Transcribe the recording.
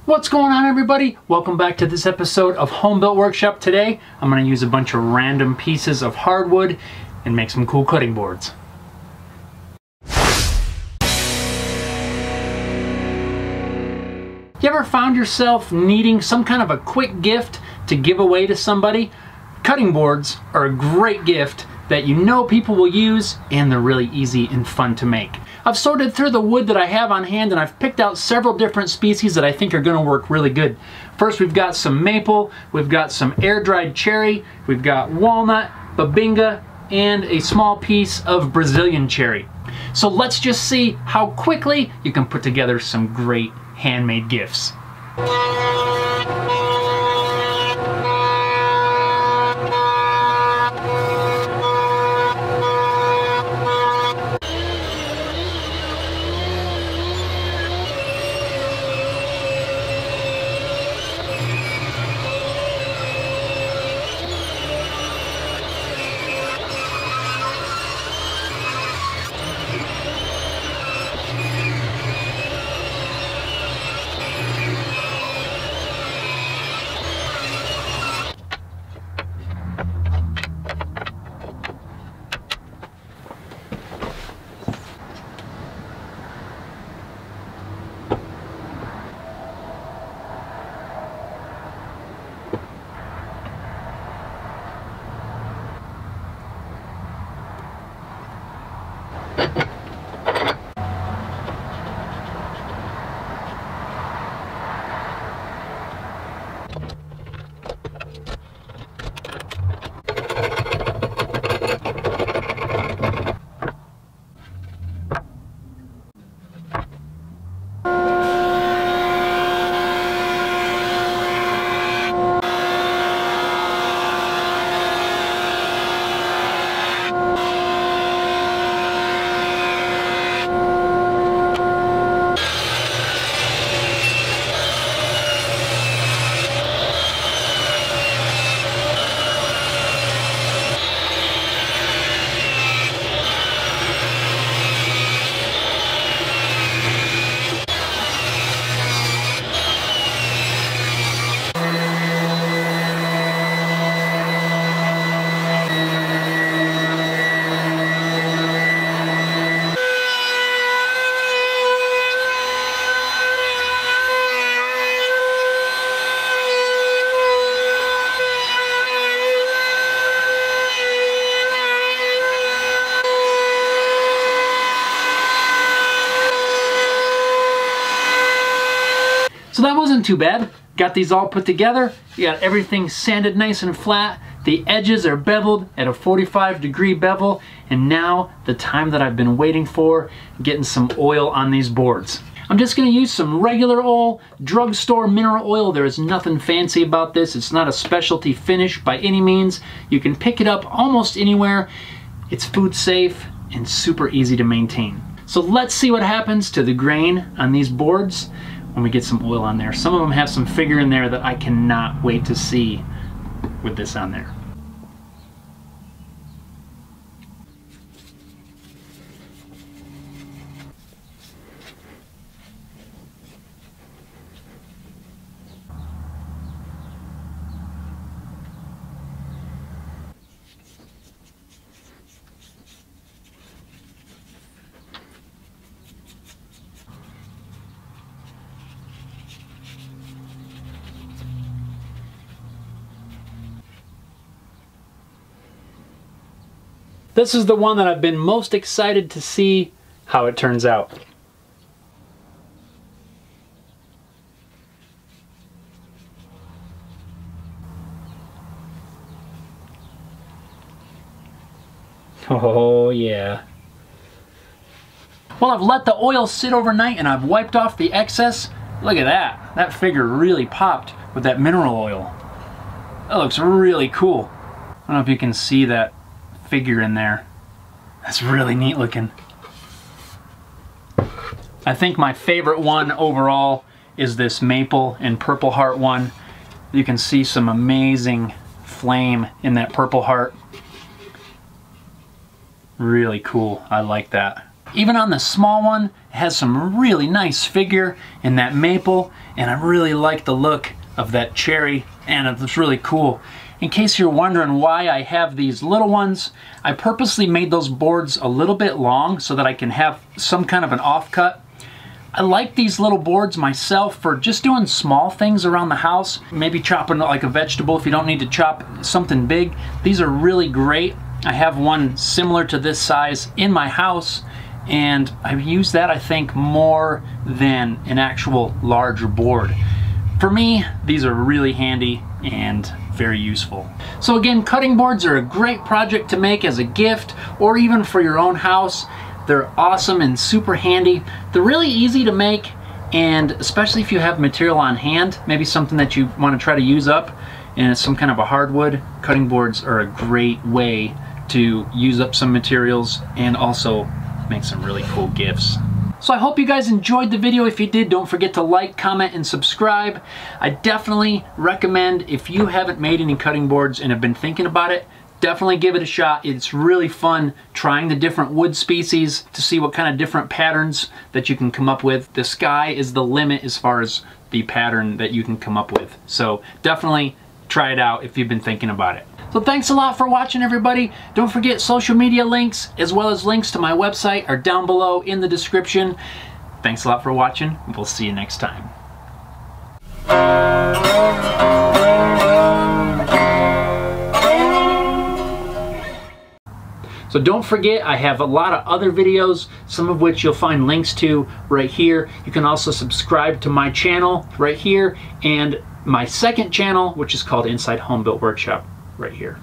What's going on, everybody? Welcome back to this episode of Home Built Workshop. Today I'm going to use a bunch of random pieces of hardwood and make some cool cutting boards. You ever found yourself needing some kind of a quick gift to give away to somebody? Cutting boards are a great gift that you know people will use, and they're really easy and fun to make. I've sorted through the wood that I have on hand, and I've picked out several different species that I think are going to work really good. First, we've got some maple, we've got some air-dried cherry, we've got walnut, babinga, and a small piece of Brazilian cherry. So let's just see how quickly you can put together some great handmade gifts. So that wasn't too bad. Got these all put together. You got everything sanded nice and flat. The edges are beveled at a 45-degree bevel. And now the time that I've been waiting for, getting some oil on these boards. I'm just gonna use some regular oil, drugstore mineral oil. There is nothing fancy about this. It's not a specialty finish by any means. You can pick it up almost anywhere. It's food safe and super easy to maintain. So let's see what happens to the grain on these boards when we get some oil on there. Some of them have some figure in there that I cannot wait to see with this on there. This is the one that I've been most excited to see how it turns out. Oh yeah. Well, I've let the oil sit overnight and I've wiped off the excess. Look at that. That figure really popped with that mineral oil. That looks really cool. I don't know if you can see that figure in there. That's really neat looking. I think my favorite one overall is this maple and purple heart one. You can see some amazing flame in that purple heart. Really cool. I like that. Even on the small one, it has some really nice figure in that maple, and I really like the look of that cherry, and it's really cool. In case you're wondering why I have these little ones, I purposely made those boards a little bit long so that I can have some kind of an offcut. I like these little boards myself for just doing small things around the house, maybe chopping like a vegetable if you don't need to chop something big. These are really great. I have one similar to this size in my house, and I've used that, I think, more than an actual larger board. For me, these are really handy and very useful. So again, cutting boards are a great project to make as a gift or even for your own house. They're awesome and super handy. They're really easy to make, and especially if you have material on hand, maybe something that you want to try to use up, and it's some kind of a hardwood, cutting boards are a great way to use up some materials and also make some really cool gifts. So I hope you guys enjoyed the video. If you did, don't forget to like, comment, and subscribe. I definitely recommend, if you haven't made any cutting boards and have been thinking about it, definitely give it a shot. It's really fun trying the different wood species to see what kind of different patterns that you can come up with. The sky is the limit as far as the pattern that you can come up with. So definitely try it out if you've been thinking about it. So thanks a lot for watching, everybody. Don't forget, social media links as well as links to my website are down below in the description. Thanks a lot for watching. We'll see you next time. So don't forget, I have a lot of other videos, some of which you'll find links to right here. You can also subscribe to my channel right here, and my second channel, which is called Inside Home Built Workshop, right here.